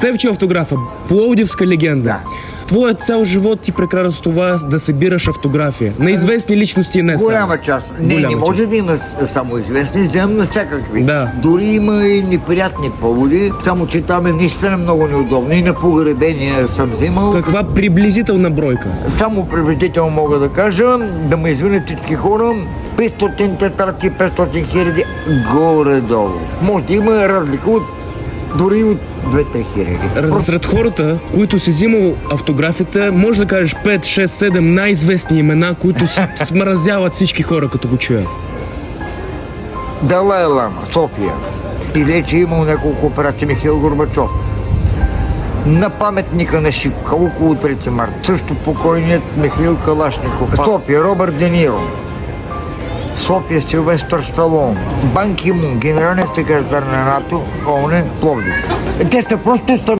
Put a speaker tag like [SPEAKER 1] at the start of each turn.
[SPEAKER 1] Севчо автографа, пловдивска легенда.
[SPEAKER 2] Да.
[SPEAKER 1] Твоят цял живот ти прекара с това да събираш автография на известни личности и не само.
[SPEAKER 2] Голяма част. Не може да има само известни, вземам на всякакви.
[SPEAKER 1] Да.
[SPEAKER 2] Дори има и неприятни поводи, само че там е наистина много неудобно. И на погребения съм взимал.
[SPEAKER 1] Каква приблизителна бройка?
[SPEAKER 2] Само приблизително мога да кажа, да ме извинят всички хора, 500 тетрадки, 500 хиляди горе-долу. Може да има разлика дори от 2000.
[SPEAKER 1] Сред хората, които си взимал автографията, може да кажеш 5, 6, 7 най-известни имена, които смразяват всички хора, като го чуят.
[SPEAKER 2] Далай Лама, София. И вече имал няколко операции Михаил Горбачов. На паметника на Шипка, около 3 марта. Също покойният Михаил Калашников. София, Робърт Де Ниро. София, Силвестър Сталон. Бан Ки Мун, генерален секретар на НАТО, ООН, Пловдив. Те са просто